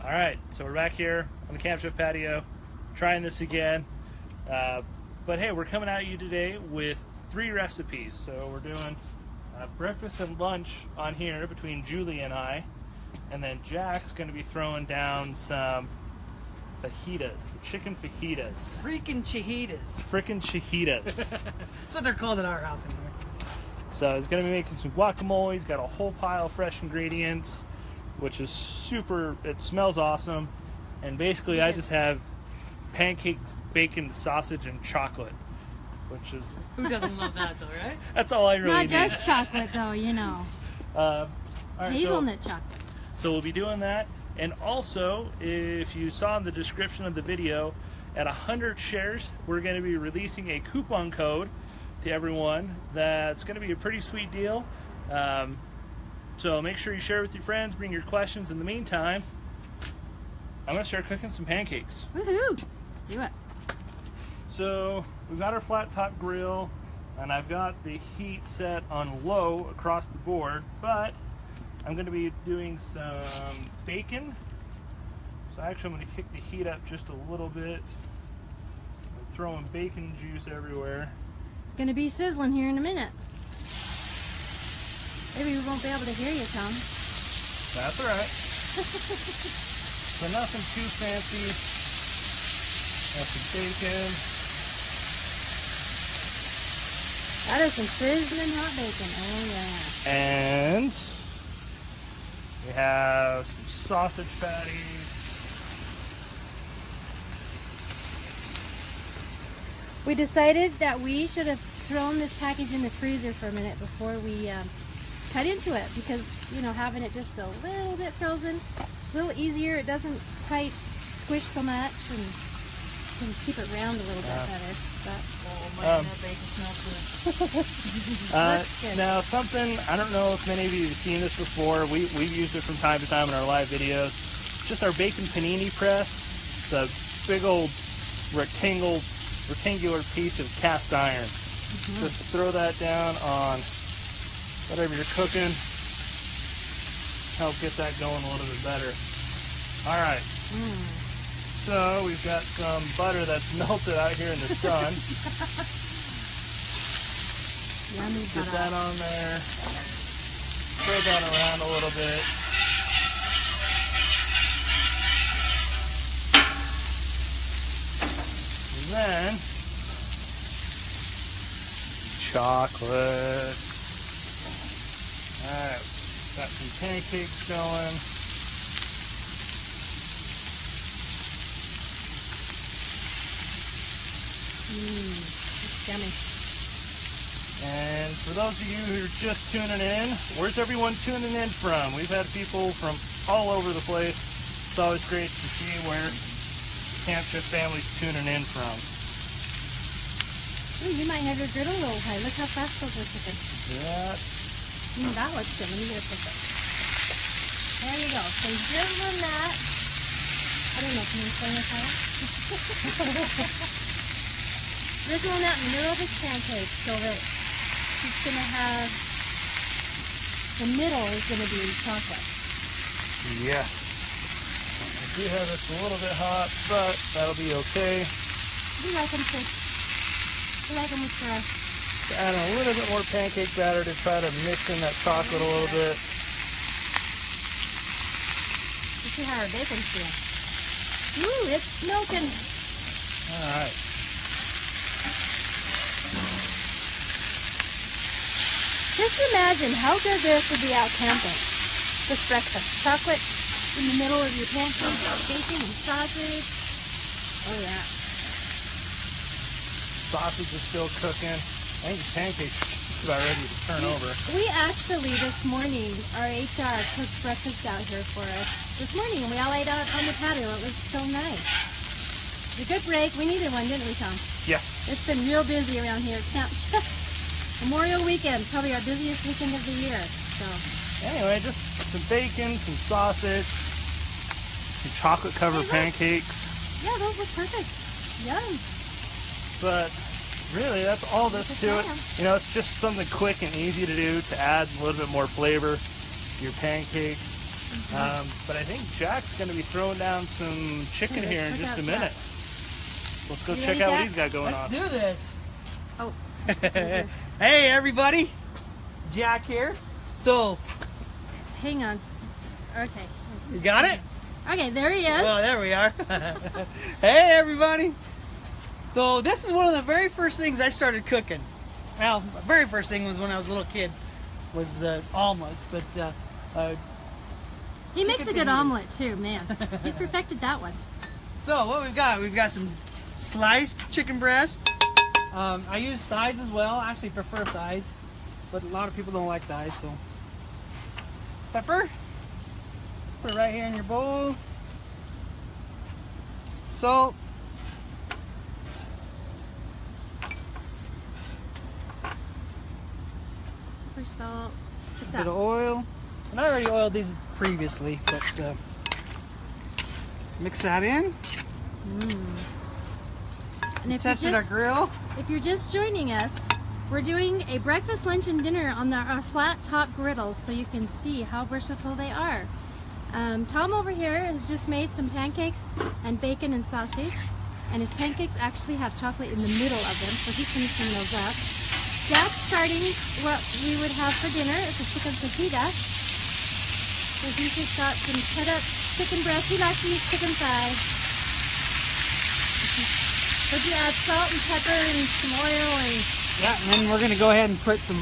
Alright, so we're back here on the Camp Chef patio, trying this again. But hey, we're coming at you today with 3 recipes. So we're doing breakfast and lunch on here between Julie and I. And then Jack's going to be throwing down some fajitas, chicken fajitas. Freaking fajitas. Frickin' fajitas. That's what they're called at our house anyway. So he's going to be making some guacamole. He's got a whole pile of fresh ingredients, which is super, it smells awesome. And basically I just have pancakes, bacon, sausage, and chocolate, which is... Who doesn't love that though, right? That's all I really Not need. just chocolate though, you know. All right, Hazelnut chocolate. So we'll be doing that. And also, if you saw in the description of the video, at 100 shares, we're going to be releasing a coupon code to everyone. That's going to be a pretty sweet deal. So make sure you share with your friends, bring your questions. In the meantime, I'm going to start cooking some pancakes. Woohoo! Let's do it. So we've got our flat top grill, and I've got the heat set on low across the board, but I'm going to be doing some bacon. So actually I'm going to kick the heat up just a little bit. I'm throwing bacon juice everywhere. It's going to be sizzling here in a minute. Maybe we won't be able to hear you, Tom. That's all right. So nothing too fancy. Got some bacon. That is some sizzling hot bacon. Oh yeah. And we have some sausage patties. We decided that we should have thrown this package in the freezer for a minute before we cut into it, because, you know, having it just a little bit frozen, a little easier. It doesn't quite squish so much, and can keep it round a little bit better. But Oh man, that bacon smells good. Looks good. Now something, I don't know if many of you have seen this before, we've used it from time to time in our live videos, just our bacon panini press. It's a big old rectangular piece of cast iron. Just throw that down on whatever you're cooking, help get that going a little bit better. Alright, so we've got some butter that's melted out here in the sun. Yummy Get butter. that on there. Spread that around a little bit. And then chocolate. Alright, got some pancakes going. It's yummy. And for those of you who are just tuning in, where's everyone tuning in from? We've had people from all over the place. It's always great to see where the Camp Chef family's tuning in from. Ooh, you might have your griddle a little high. Look how fast those are cooking. Yeah. That looks good. Let me get a picture. There you go. So drizzling that. I don't know, can you explain this how? Drizzling that in the middle of his pancake so that he's going to have, the middle is going to be chocolate. Yeah. I do have this a little bit hot, but that'll be okay. We like them to. We like them with crust. Add a little bit more pancake batter to try to mix in that chocolate a little bit. Let's see how our bacon's doing. Ooh, it's smoking. Alright. Just imagine how good this would be out camping. This breakfast. Chocolate in the middle of your pancakes, bacon and sausage. Oh yeah. Sausage is still cooking. I think the pancake's just about ready to turn over. We actually this morning, our HR cooked breakfast out here for us this morning, and we all ate out on the patio. It was so nice. It was a good break. We needed one, didn't we, Tom? Yeah. It's been real busy around here at Camp Chef. Memorial weekend, probably our busiest weekend of the year. So Anyway, just some bacon, some sausage, some chocolate covered pancakes. yeah, those look perfect. Yum. But really, that's all this to it. You know, it's just something quick and easy to do to add a little bit more flavor to your pancakes. But I think Jack's going to be throwing down some chicken Let's here in check just out a minute. Jack. Let's go You check ready, out what Jack? he's got going on. Let's do this. Oh, Hey everybody, Jack here. So, hang on. Okay. you got it? Okay, there he is. Oh, there we are. Hey everybody. So this is one of the very first things I started cooking. Well, the very first thing was when I was a little kid, was omelets, but He makes a chicken good fajitas. omelet too, man. He's perfected that one. so what we've got some sliced chicken breast. I use thighs as well. I actually prefer thighs, but a lot of people don't like thighs, so. Pepper. Put it right here in your bowl. Salt. Pepper, salt. What's A bit that? of oil. And I already oiled these previously, but mix that in. And if Tested our grill. If you're just joining us, we're doing a breakfast, lunch, and dinner on our flat top griddles, so you can see how versatile they are. Tom over here has just made some pancakes and bacon and sausage, and his pancakes actually have chocolate in the middle of them, so he's finishing those up. Jack's starting what we would have for dinner. It's a chicken fajita. So he's just got some cut up chicken breast. He likes to use chicken thighs. Would you add salt and pepper and some oil and Yeah, and then we're gonna go ahead and put some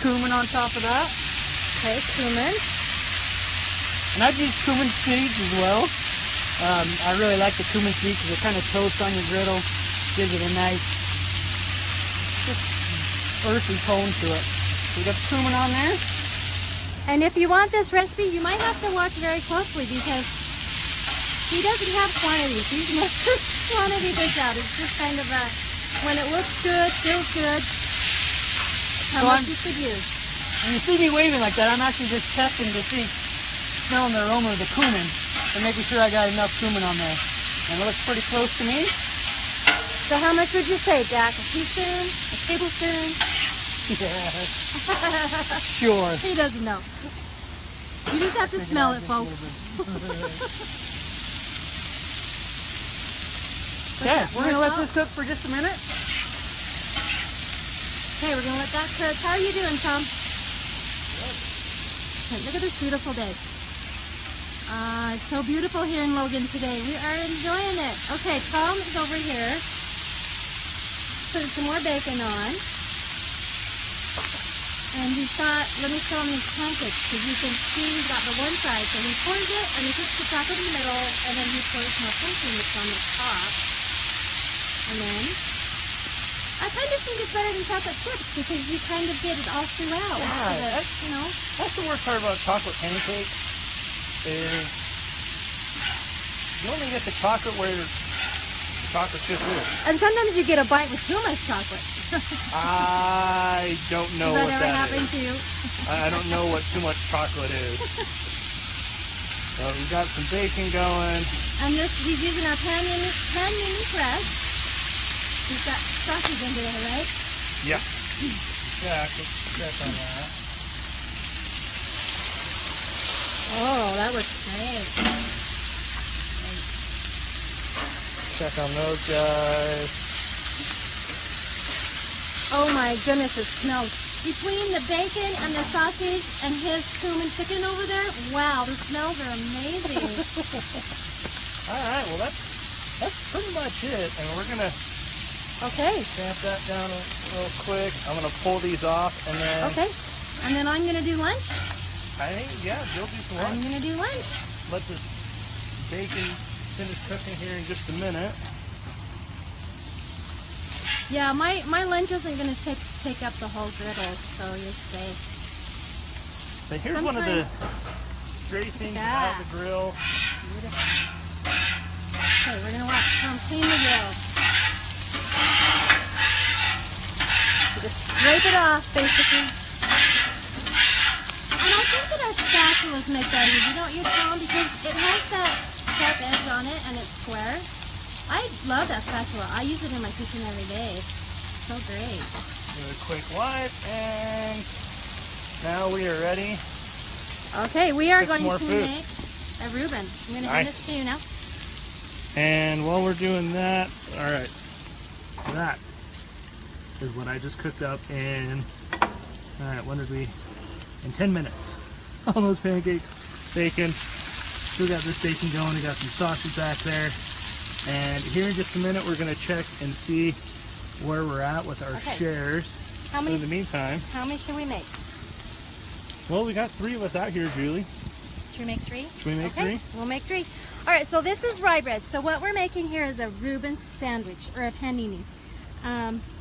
cumin on top of that. okay, cumin? And I've used cumin seeds as well. I really like the cumin seeds because it kind of toasts on your griddle, gives it a nice, just earthy tone to it. So we got the cumin on there. And if you want this recipe, you might have to watch very closely because he doesn't have quantities. He's never quantity this out. It's just kind of a, when it looks good, feels good, how So much you should use. When you see me waving like that, I'm actually just testing to see, smelling the aroma of the cumin and making sure I got enough cumin on there. And it looks pretty close to me. So how much would you say, Jack? A teaspoon? A tablespoon? Yeah, sure. He doesn't know. You just have to smell it, folks. Okay, we're gonna let More this cook for just a minute. Okay, we're gonna let that cook. How are you doing, Tom? Okay, look at this beautiful day. It's so beautiful here in Logan today. We are enjoying it. Okay, Tom is over here putting some more bacon on. And he's got, let me show him his pancakes because you can see he's got the one side. So he pours it and he puts the chocolate in the middle and then he pours more pumpkin mix on the top. And then, I kind of think it's better than chocolate chips because you kind of get it all throughout. Yeah, So that, you know. That's the worst part about chocolate pancakes is you only get the chocolate where the chocolate chip is. And sometimes you get a bite with too much chocolate. I don't know Does what that ever that happen is. to you? I don't know what too much chocolate is. So we've got some bacon going. And this, he's using our pan mini press. He's got sausage under there, right? Yeah. Yeah, check on that. Oh, that looks great. Check on those guys. Oh my goodness, it smells. Between the bacon and the sausage and his cumin chicken over there, wow, the smells are amazing. All right, well that's pretty much it, and we're gonna Okay, tamp that down real quick. I'm gonna pull these off, and then okay. And then I'm gonna do lunch. I think you'll do some I'm lunch. gonna do lunch. Let this bacon finish cooking here in just a minute. Yeah, my lunch isn't gonna take up the whole griddle, so you're safe. So here's one of the Sometimes- great things Yeah. about the grill. Okay, we're gonna watch Tom clean the grill. Just scrape it off, basically. And I think that our spatulas make that easy, don't you, Tom? Because it has that sharp edge on it and it's square. I love that spatula. I use it in my kitchen every day. It's so great. Do a quick wipe, and now we are ready Okay, we are 6 going more to food. make a Reuben. I'm going to hand this to you now. And while we're doing that, all right, that is what I just cooked up in, all right, when did we, in 10 minutes. All those pancakes, bacon, still got this bacon going, we got some sausage back there. And here in just a minute, we're gonna check and see where we're at with our shares. How many, in the meantime, how many should we make? well, we got 3 of us out here, Julie. Should we make 3? Should we make 3? We'll make 3. All right, so this is rye bread. So what we're making here is a Reuben sandwich, or a panini.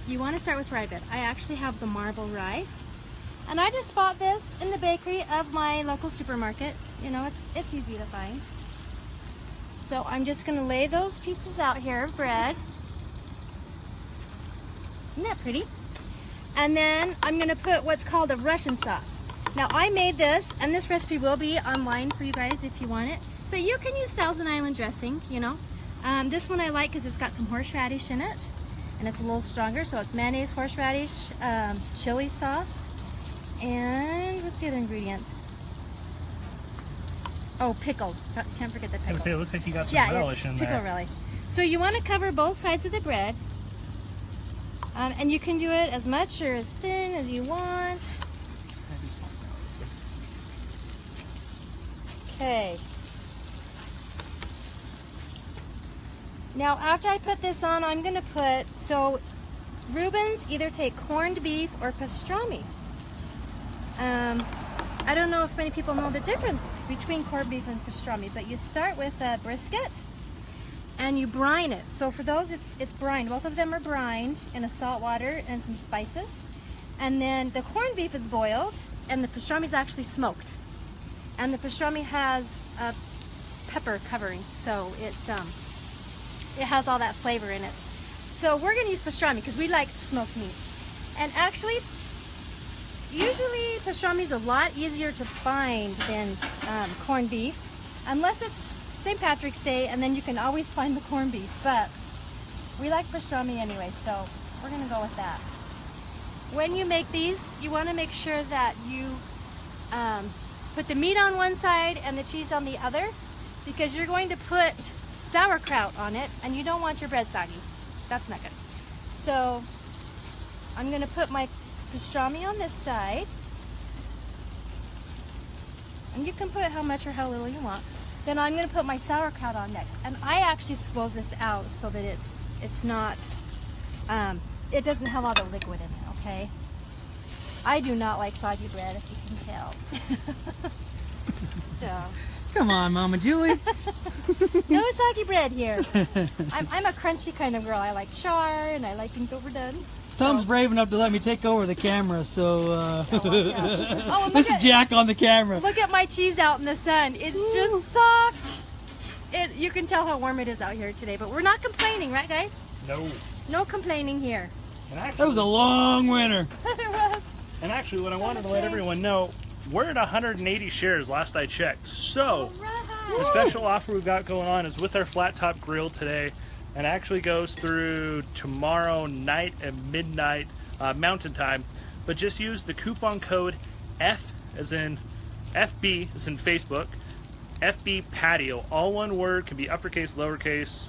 You want to start with rye bread. I actually have the marble rye. And I just bought this in the bakery of my local supermarket. You know, it's easy to find. So I'm just going to lay those pieces out here of bread. Isn't that pretty? And then I'm going to put what's called a Russian sauce. Now I made this, and this recipe will be online for you guys if you want it. But you can use Thousand Island dressing, you know. This one I like because it's got some horseradish in it. And it's a little stronger, so it's mayonnaise, horseradish, chili sauce. And what's the other ingredient? Oh, pickles. Can't forget the I would pickles. say it looks like you got some relish in pickle there. relish. So you want to cover both sides of the bread. And you can do it as much or as thin as you want. Okay. Now after I put this on, I'm going to put, so Reubens either take corned beef or pastrami. I don't know if many people know the difference between corned beef and pastrami, but you start with a brisket and you brine it. So for those, it's brined. Both of them are brined in a salt water and some spices. And then the corned beef is boiled and the pastrami is actually smoked. And the pastrami has a pepper covering, so it has all that flavor in it. So we're going to use pastrami because we like smoked meats. And actually, usually pastrami is a lot easier to find than corned beef, unless it's St. Patrick's Day, and then you can always find the corned beef. But we like pastrami anyway, so we're going to go with that. When you make these, you want to make sure that you put the meat on one side and the cheese on the other, because you're going to put sauerkraut on it, and you don't want your bread soggy. That's not good. So I'm going to put my pastrami on this side, and you can put how much or how little you want. Then I'm going to put my sauerkraut on next, and I actually squoze this out so that it's not it doesn't have all the liquid in it. Okay, I do not like soggy bread, if you can tell. So Come on, Mama Julie. no soggy bread here. I'm a crunchy kind of girl. I like char and I like things overdone. Tom's brave enough to let me take over the camera, so Oh, and this is Jack on the camera. Look at my cheese out in the sun. It's just soft. You can tell how warm it is out here today, but we're not complaining, right, guys? No. No complaining here. And actually, That was a long winter. It was. and actually, what I wanted to let everyone know, we're at 180 shares last I checked. So the special offer we've got going on is with our flat top grill today, and actually goes through tomorrow night at midnight Mountain Time. But just use the coupon code F as in FB as in Facebook, FB Patio, all one word, can be uppercase, lowercase,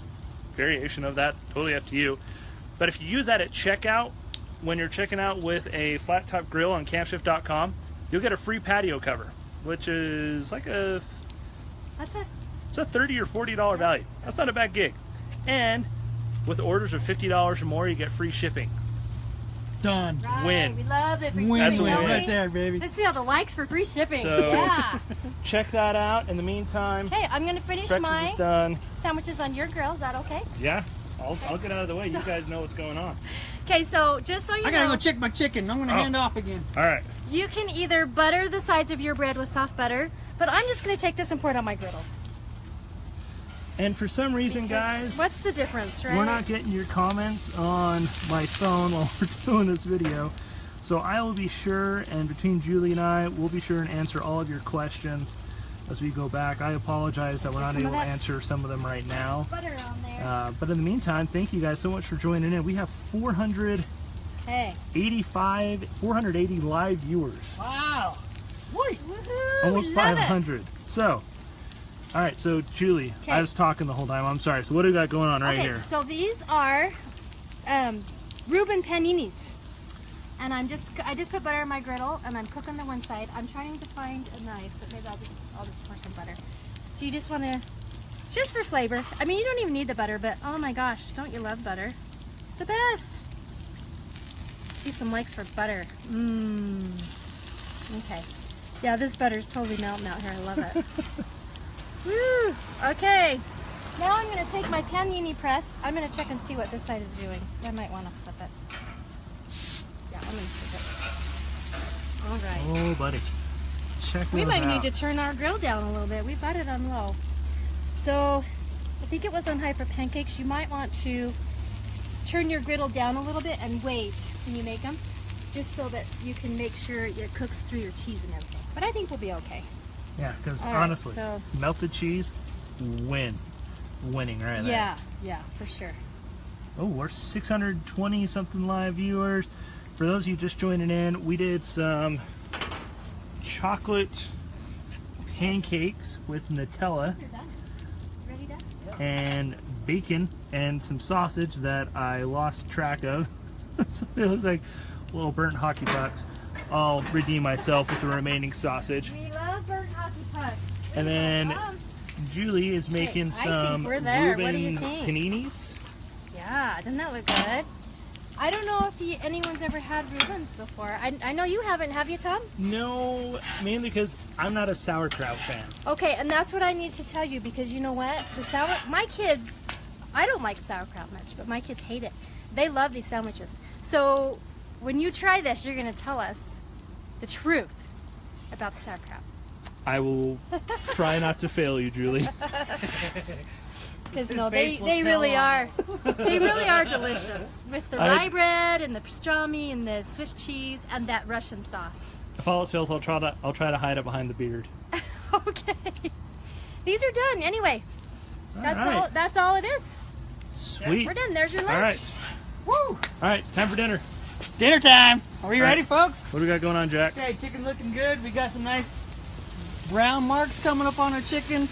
variation of that, totally up to you. But if you use that at checkout, when you're checking out with a flat top grill on campshift.com, you'll get a free patio cover, which is like it's a $30 or $40 value. That's not a bad gig. And with orders of $50 or more, you get free shipping. Done. Right. Win. We love the free Win, shipping, That's a win don't win. we? right there, baby. Let's see all the likes for free shipping. So- Yeah. Check that out. In the meantime, Okay, I'm going to finish breakfast my is done. sandwiches on your grill. Is that okay? Yeah, I'll get out of the way. You guys know what's going on. Okay, so just so you I gotta know, go check my chicken. I'm gonna hand off again. All right. you can either butter the sides of your bread with soft butter, but I'm just going to take this and pour it on my griddle. And for some reason, guys, What's the difference, right? we're not getting your comments on my phone while we're doing this video. So I will be sure, and between Julie and I, we'll be sure and answer all of your questions as we go back. I apologize that we're not Some of able to that- answer some of them right now. butter on there. But in the meantime, thank you guys so much for joining in. We have 480 Hey. live viewers. Wow. Sweet. Woohoo! Almost we love it. 500. So, all right. So Julie, Okay. I was talking the whole time. I'm sorry. So what do we got going on right Okay, here? so these are Reuben paninis. And I just put butter on my griddle and I'm cooking the one side. I'm trying to find a knife, but maybe I'll just pour some butter. So you just want to, just for flavor. I mean, you don't even need the butter, but oh my gosh, don't you love butter? It's the best. See some likes for butter. Mmm. Okay. Yeah, this butter's totally melting out here. I love it. Woo! Okay. Now I'm going to take my panini press. I'm going to check and see what this side is doing. I might want to flip it. Yeah, I'm going to flip it. All right. Oh, buddy. Check We those might out. need to turn our grill down a little bit. We've got it on low. So I think it was on high for pancakes. You might want to turn your griddle down a little bit and wait when you make them, just so that you can make sure it cooks through your cheese and everything. But I think we'll be okay. Yeah, because All right, honestly, so- melted cheese, winning right there. Yeah, for sure. Oh, we're 620 something live viewers. For those of you just joining in, we did some chocolate pancakes with Nutella You're done. Ready done? and bacon and some sausage that I lost track of. So they look like little burnt hockey pucks. I'll redeem myself with the remaining sausage. We love burnt hockey pucks. And then Um, Julie is making I think some we're there. What do you Reuben think? paninis. Yeah, doesn't that look good? I don't know if anyone's ever had Reubens before. I know you haven't, have you, Tom? No, mainly because I'm not a sauerkraut fan. Okay, and that's what I need to tell you, because you know what? My kids, I don't like sauerkraut much, but my kids hate it. They love these sandwiches. So when you try this, you're going to tell us the truth about the sauerkraut. I will try not to fail you, Julie. Because His no, face they will they tell really all. are. They really are delicious with the I- rye bread and the pastrami and the Swiss cheese and that Russian sauce. If all else fails, I'll try to hide it behind the beard. Okay, these are done. Anyway, that's right. all. That's all it is. Sweet. We're done. There's your lunch. All right. Woo! All right. Time for dinner. Dinner time. Are we All ready, right. folks? What do we got going on, Jack? Okay, chicken looking good. We got some nice brown marks coming up on our chicken.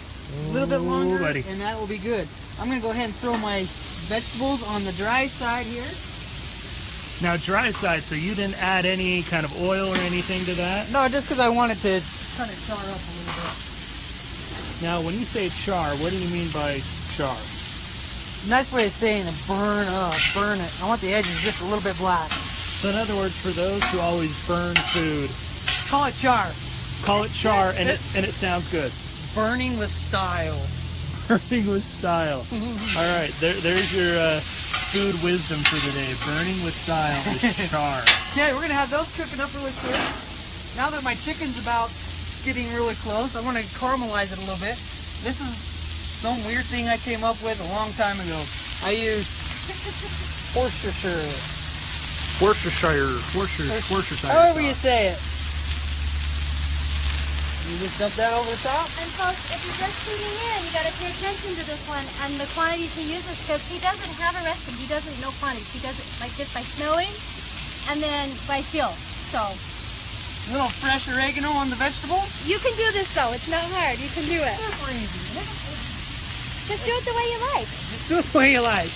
A little bit longer, buddy. and that will be good. I'm gonna go ahead and throw my vegetables on the dry side here. Now, dry side. So you didn't add any kind of oil or anything to that. No, just because I wanted to kind of char up a little bit. Now, when you say char, what do you mean by char? Nice way of saying it, burn up, burn it. I want the edges just a little bit black. So, in other words, for those who always burn food, Call it char. call it char, and it sounds good. Burning with style. Burning with style. All right, there's your food wisdom for the day. Burning with style is char. Okay, we're gonna have those cooking up really quick. Now that my chicken's about getting really close, I want to caramelize it a little bit. This is some weird thing I came up with a long time ago. I used Worcestershire. Worcestershire. However you say it. You just dump that over the top. And folks, if you're just tuning in, you got to pay attention to this one and the quantities he uses, because he doesn't have a recipe. He doesn't know quantities. He does it like this by smelling and then by feel. So A little fresh oregano on the vegetables. you can do this though. It's not hard. You can do it. Super easy. Just do it the way you like. Just do it the way you like.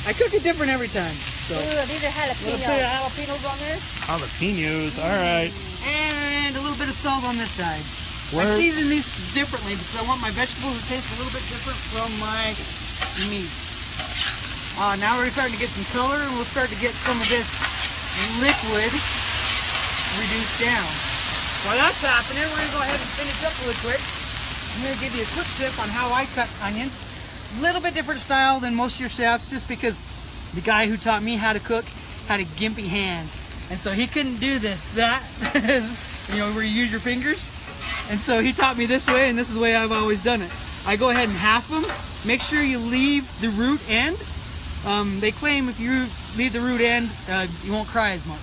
I cook it different every time. So Ooh, these are little bit of jalapenos. jalapenos on there. Jalapenos. All right. And a little bit of salt on this side. I Where- season these differently because I want my vegetables to taste a little bit different from my meat. Now we're starting to get some color, and we'll start to get some of this liquid reduced down. While that's happening, we're going to go ahead and finish up really quick. I'm going to give you a quick tip on how I cut onions. A little bit different style than most of your chefs, just because the guy who taught me how to cook had a gimpy hand. And so he couldn't do that, you know, where you use your fingers. And so he taught me this way, and this is the way I've always done it. I go ahead and half them. Make sure you leave the root end. They claim if you leave the root end, you won't cry as much.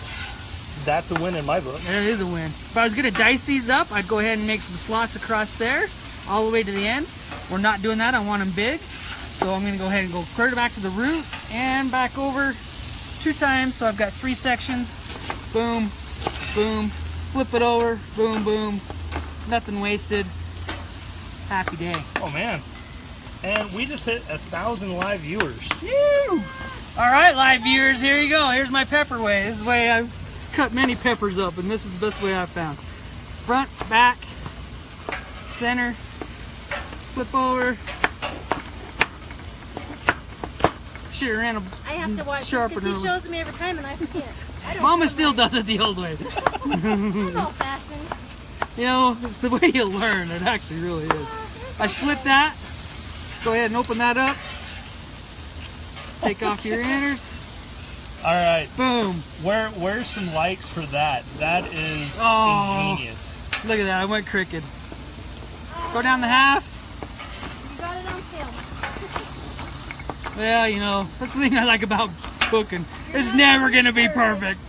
That's a win in my book. That is a win. If I was gonna dice these up, I'd go ahead and make some slots across there, all the way to the end. We're not doing that, I want them big. So I'm gonna go ahead and go clear back to the root and back over 2 times. So I've got 3 sections. Boom, boom, flip it over, boom, boom, Nothing wasted. Happy day. Oh man. And we just hit 1,000 live viewers. Woo! All right, live viewers, here you go. Here's my pepper way. This is the way I've cut many peppers up, and this is the best way I've found. Front, back, center, flip over. Should've ran a I have to watch this sharpener. because he shows me every time and I forget. I don't Mama know still mine. does it the old way. I'm old fashioned. You know, it's the way you learn. It actually really is. I split that. Go ahead and open that up. Take off your innards. All right. Boom. Where's some likes for that? That is Oh. ingenious. Look at that. I went crooked. Go down the half. You got it on film. Well, you know, that's the thing I like about cooking. It's never going to be perfect.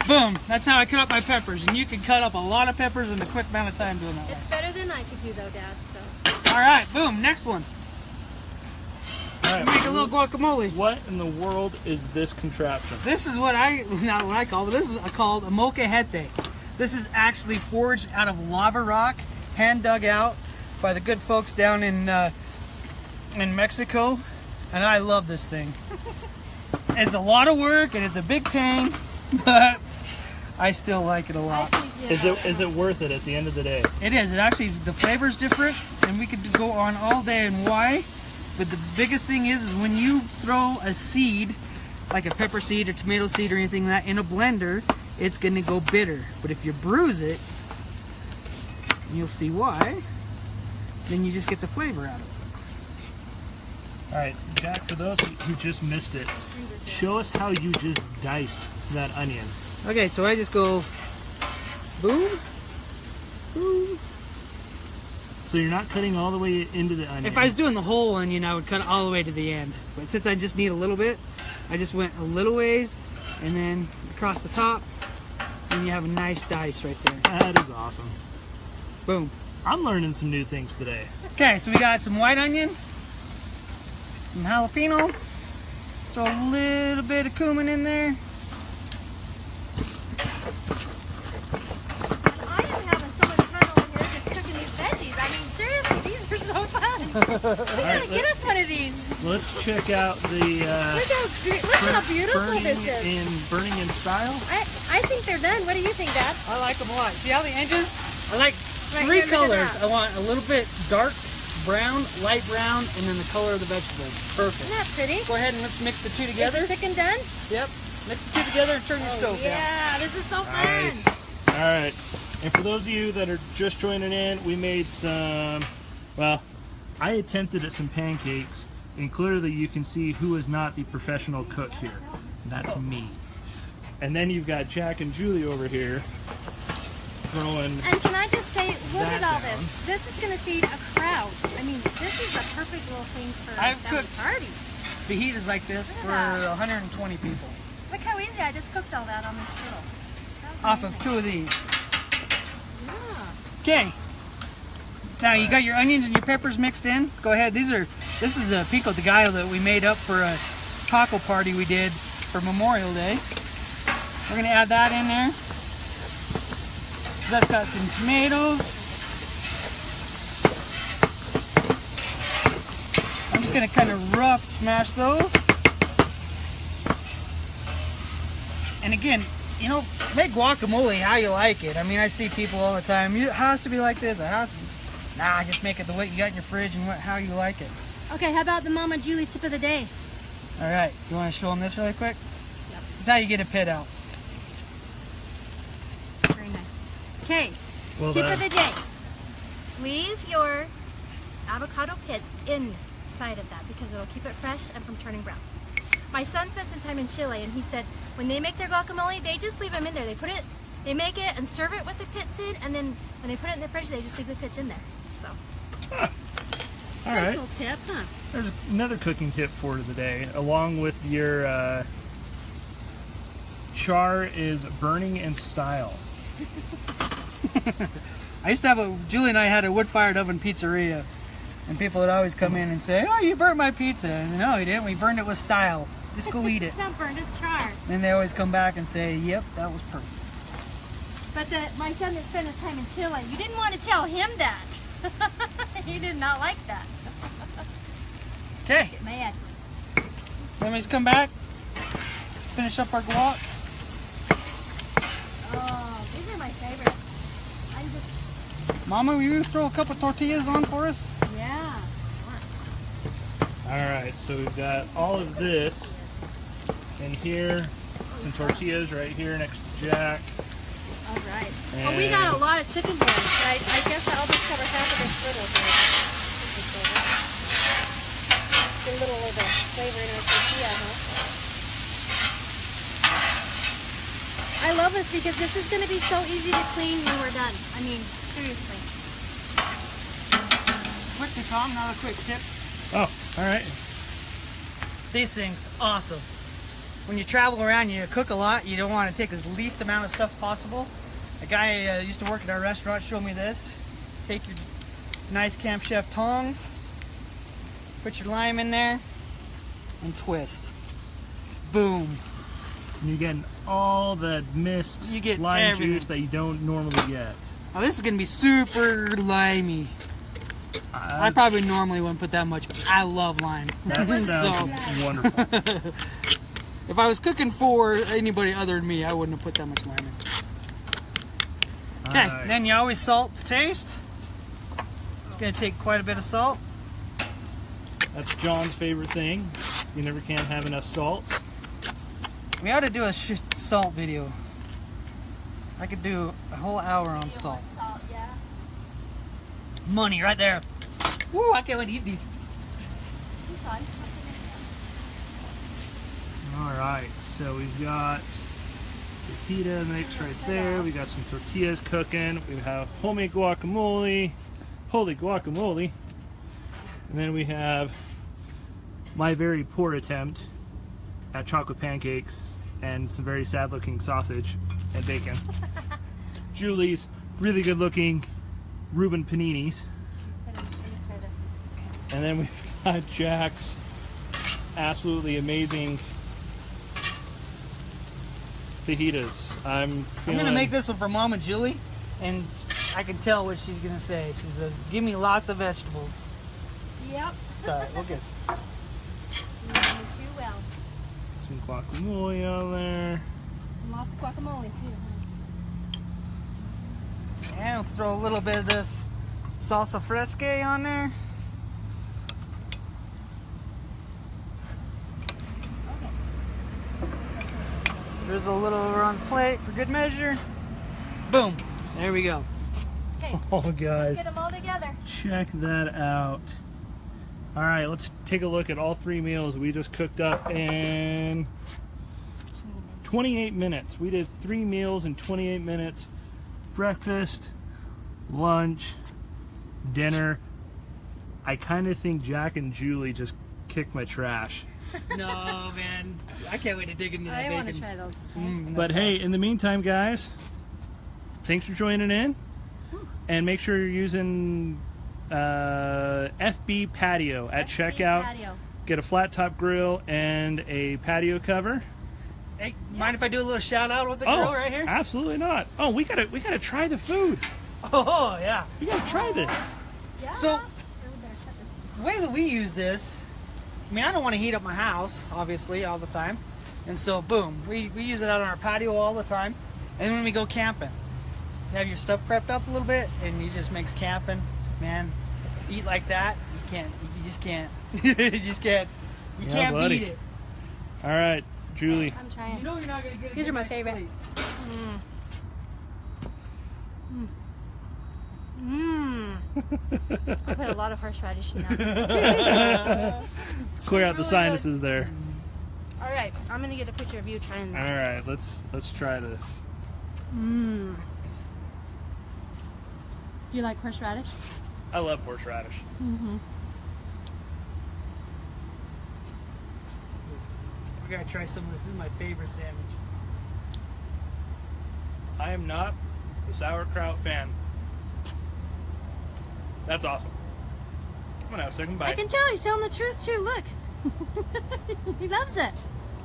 Boom. That's how I cut up my peppers. And you can cut up a lot of peppers in a quick amount of time doing that. It's better than I could do though, Dad. So. All right. Boom. Next one. All right. Make a little guacamole. What in the world is this contraption? This is what not what I call, but this is called a molcajete. This is actually forged out of lava rock, hand dug out by the good folks down in Mexico, and I love this thing. It's a lot of work and it's a big pain, but I still like it a lot. Is it worth it at the end of the day? It is. It actually, the flavor's different, and we could go on all day and why. But the biggest thing is when you throw a seed, like a pepper seed or tomato seed or anything like that, in a blender, it's going to go bitter. But if you bruise it, you'll see why, then you just get the flavor out of it. All right, Jack, for those who just missed it, show us how you just diced that onion. Okay, so I just go boom, boom. So you're not cutting all the way into the onion. If I was doing the whole onion, I would cut it all the way to the end. But since I just need a little bit, I just went a little ways and then across the top, and you have a nice dice right there. That is awesome. Boom. I'm learning some new things today. Okay, so we got some white onion, some jalapeno, throw a little bit of cumin in there. I am having so much fun over here just cooking these veggies. I mean, seriously, these are so fun. We gotta get us one of these. Let's check out the Look how beautiful this is. burning in style. I think they're done. What do you think, Dad? I like them a lot. See how the edges? I like Right three here, look at colors. that. I want a little bit dark brown, light brown, and then the color of the vegetables. Perfect. Isn't that pretty? Go ahead and let's mix the two Is together. the chicken done? Yep. Mix the two together and turn your stove down. Yeah, this is so fun. Nice. All right. And for those of you that are just joining in, we made some, well, I attempted at some pancakes, and clearly you can see who is not the professional cook here. And that's me. And then you've got Jack and Julie over here throwing. And can I just say, look That at all down. this. This is going to feed a crowd. I mean, this is a perfect little thing for a I've family cooked- party. The heat is like this for Yeah. 120 people. Look how easy I just cooked all that on this griddle. That was Off of amazing. 2 of these. Yeah. Okay. Now you got your onions and your peppers mixed in. Go ahead. This is a pico de gallo that we made up for a taco party we did for Memorial Day. We're gonna add that in there. So that's got some tomatoes. I'm just gonna kind of rough smash those. And again, you know, make guacamole how you like it. I mean, I see people all the time, it has to be like this, it has to be. Nah, just make it the way you got in your fridge and how you like it. Okay, how about the Mama Julie tip of the day? All right, you want to show them this really quick? Yep. This is how you get a pit out. Very nice. Okay, Well tip done. of the day. Leave your avocado pits inside of that because it'll keep it fresh and from turning brown. My son spent some time in Chile and he said when they make their guacamole, they just leave them in there. They make it and serve it with the pits in, and then when they put it in the fridge, they just leave the pits in there. So, All nice right. little tip, huh? There's another cooking tip for the day, along with your char is burning in style. I used to have Julie and I had a wood-fired oven pizzeria, and people would always come in and say, "Oh, you burnt my pizza." And no, you didn't. We burned it with style. Just go eat it. It's not burned, it's charred. And they always come back and say, "Yep, that was perfect." But my son that spent his time in Chile, you didn't want to tell him that. He did not like that. Okay, Get mad. let me just come back, finish up our guac. Oh, these are my favorite. I'm just, Mama, will you throw a couple tortillas on for us? yeah. All right, so we've got all of this in here. Some tortillas right here next to Jack. All right. Well, we got a And- lot of chicken here. I guess I'll just cover half of this griddle here. Get a little of the flavor in our tortilla, huh? I love this because this is going to be so easy to clean when we're done. I mean, seriously. Quickly, Tom, another quick tip. Oh, all right. These things, awesome. When you travel around, you cook a lot, you don't want to take as least amount of stuff possible. A guy used to work at our restaurant showed me this. Take your nice Camp Chef tongs, put your lime in there, and twist. Boom. And you're getting all the mist You get lime everything. juice that you don't normally get. Now this is going to be super limey. I probably normally wouldn't put that much, but I love lime. That sounds wonderful. If I was cooking for anybody other than me, I wouldn't have put that much lime in. Okay, All right. then you always salt to taste. It's going to take quite a bit of salt. That's John's favorite thing. You never can have enough salt. We ought to do a salt video. I could do a whole hour on salt. Salt, yeah. Money right there. Woo, I can't wait to eat these. This on. All right, so we've got fajita mix right there. We got some tortillas cooking. We have homemade guacamole, holy guacamole, and then we have my very poor attempt at chocolate pancakes and some very sad-looking sausage and bacon. Julie's really good-looking Reuben paninis, and then we've got Jack's absolutely amazing fajitas. I'm I'm gonna make this one for Mama Julie, and I can tell what she's gonna say. She says, "Give me lots of vegetables." Yep. Sorry, we'll get. You know me too well. some guacamole on there. And lots of guacamole too, huh? And let's throw a little bit of this salsa fresca on there. Drizzle a little over on the plate for good measure. Boom. There we go. Okay, Oh, let's guys, get them all together. check that out. All right, let's take a look at all three meals we just cooked up in 28 minutes. We did 3 meals in 28 minutes. Breakfast, lunch, dinner. I kind of think Jack and Julie just kicked my trash. No, man. I can't wait to dig into that I bacon. want to try those. But hey, in the meantime, guys, thanks for joining in. And make sure you're using FB Patio at checkout. Patio. Get a flat top grill and a patio cover. Hey, mind if I do a little shout out with the grill right here? Absolutely not. Oh, we gotta try the food. Oh, yeah. We gotta try this. Yeah. So- We better shut this. The way that we use this, I mean, I don't want to heat up my house, obviously, all the time. And so, boom, we use it out on our patio all the time. And when we go camping, you have your stuff prepped up a little bit, and it just makes camping, man, eat like that, you just can't. You can't Yeah, buddy. beat it. All right, Julie. I'm trying. You know you're not going to get a These good are my night's favorite. sleep. Mmm. I put a lot of horseradish in that. Clear out the Really sinuses there. All right, I'm gonna get a picture of you trying All that. right, let's try this. Mmm. Do you like horseradish? I love horseradish. Mm-hmm. We got to try some of this. This is my favorite sandwich. I am not a sauerkraut fan. That's awesome. I'm gonna have a second I bite. can tell he's telling the truth too. Look, he loves it.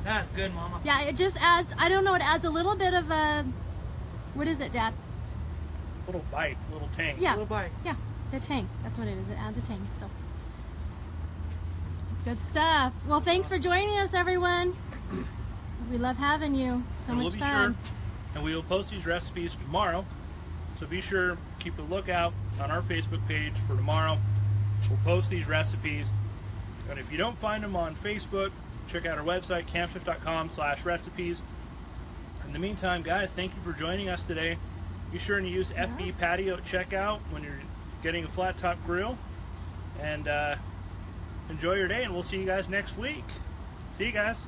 That's good, Mama. Yeah, it just adds. I don't know. It adds a little bit of a What is it, Dad? Little bite, little tang. Yeah. A little bite. Yeah, the tang. That's what it is. It adds a tang. So good stuff. Well, thanks for joining us, everyone. We love having you. So And much we'll be fun. sure, and we will post these recipes tomorrow. So be sure, keep a lookout on our Facebook page for tomorrow. We'll post these recipes. And if you don't find them on Facebook, check out our website, campswift.com/recipes. In the meantime, guys, thank you for joining us today. Be sure to use FB Patio at checkout when you're getting a flat top grill. And enjoy your day, and we'll see you guys next week. See you guys.